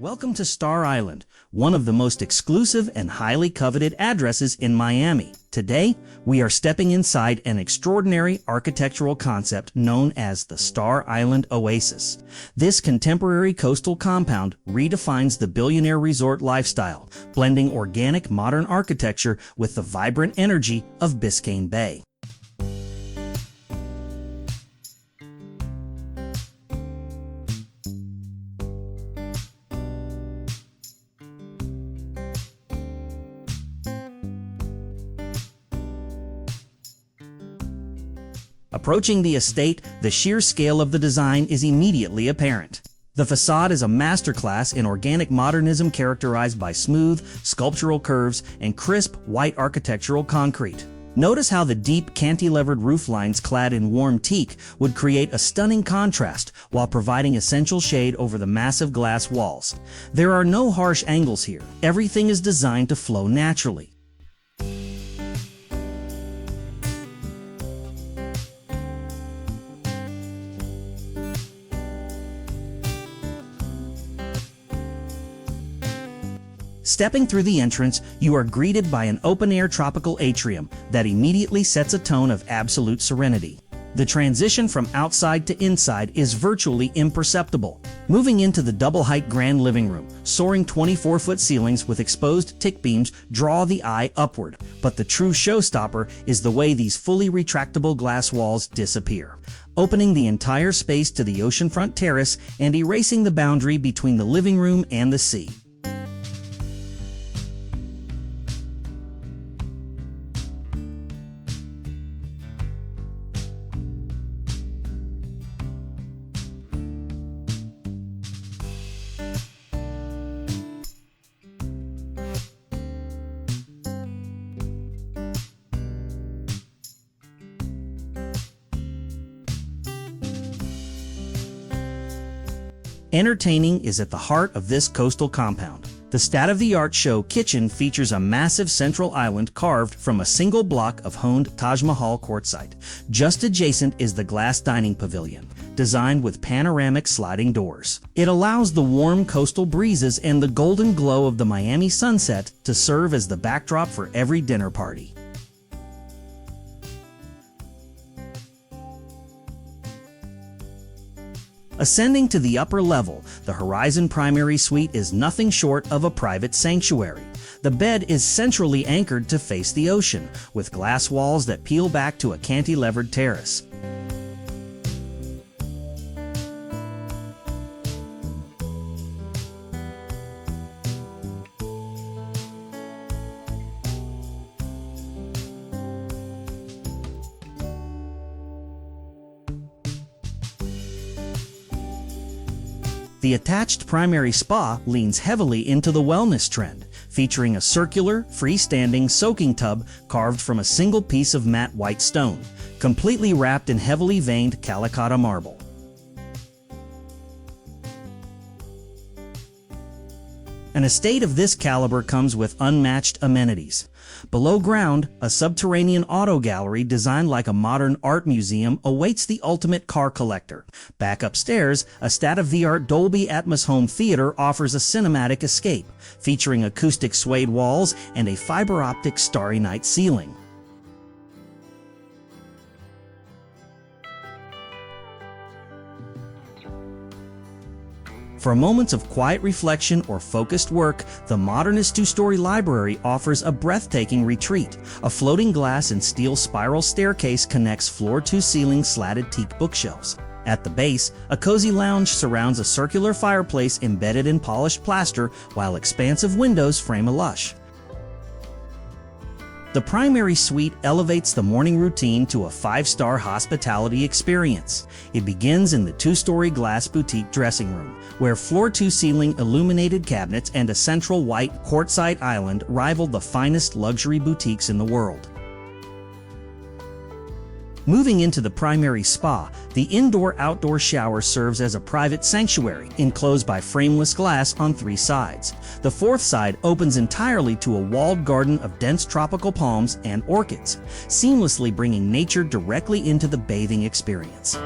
Welcome to Star Island, one of the most exclusive and highly coveted addresses in Miami. Today, we are stepping inside an extraordinary architectural concept known as the Star Island Oasis. This contemporary coastal compound redefines the billionaire resort lifestyle, blending organic modern architecture with the vibrant energy of Biscayne Bay. Approaching the estate, the sheer scale of the design is immediately apparent. The facade is a masterclass in organic modernism characterized by smooth, sculptural curves and crisp, white architectural concrete. Notice how the deep, cantilevered rooflines clad in warm teak would create a stunning contrast while providing essential shade over the massive glass walls. There are no harsh angles here. Everything is designed to flow naturally. Stepping through the entrance, you are greeted by an open-air tropical atrium that immediately sets a tone of absolute serenity. The transition from outside to inside is virtually imperceptible. Moving into the double-height grand living room, soaring 24-foot ceilings with exposed tick beams draw the eye upward. But the true showstopper is the way these fully retractable glass walls disappear, opening the entire space to the oceanfront terrace and erasing the boundary between the living room and the sea. Entertaining is at the heart of this coastal compound. The state-of-the-art show kitchen features a massive central island carved from a single block of honed Taj Mahal quartzite. Just adjacent is the glass dining pavilion, designed with panoramic sliding doors. It allows the warm coastal breezes and the golden glow of the Miami sunset to serve as the backdrop for every dinner party. Ascending to the upper level, the Horizon Primary Suite is nothing short of a private sanctuary. The bed is centrally anchored to face the ocean, with glass walls that peel back to a cantilevered terrace. The attached primary spa leans heavily into the wellness trend, featuring a circular, freestanding soaking tub carved from a single piece of matte white stone, completely wrapped in heavily veined Calicotta marble. An estate of this caliber comes with unmatched amenities. Below ground, a subterranean auto gallery designed like a modern art museum awaits the ultimate car collector. Back upstairs, a state-of-the-art Dolby Atmos home theater offers a cinematic escape, featuring acoustic suede walls and a fiber-optic starry night ceiling. For moments of quiet reflection or focused work, the modernist two-story library offers a breathtaking retreat. A floating glass and steel spiral staircase connects floor-to-ceiling slatted teak bookshelves. At the base, a cozy lounge surrounds a circular fireplace embedded in polished plaster, while expansive windows frame a lush. The primary suite elevates the morning routine to a 5-star hospitality experience. It begins in the 2-story glass boutique dressing room, where floor-to-ceiling illuminated cabinets and a central white quartzite island rival the finest luxury boutiques in the world. Moving into the primary spa, the indoor-outdoor shower serves as a private sanctuary, enclosed by frameless glass on 3 sides. The 4th side opens entirely to a walled garden of dense tropical palms and orchids, seamlessly bringing nature directly into the bathing experience.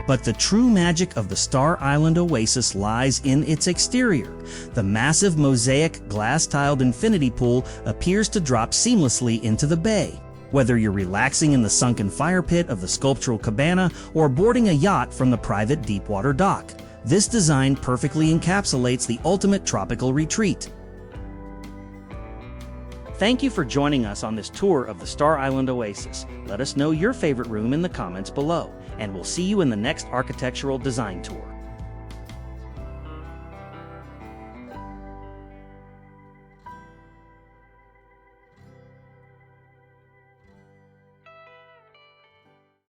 But the true magic of the Star Island Oasis lies in its exterior. The massive mosaic glass-tiled infinity pool appears to drop seamlessly into the bay. Whether you're relaxing in the sunken fire pit of the sculptural cabana or boarding a yacht from the private deepwater dock, this design perfectly encapsulates the ultimate tropical retreat. Thank you for joining us on this tour of the Star Island Oasis. Let us know your favorite room in the comments below, and we'll see you in the next architectural design tour.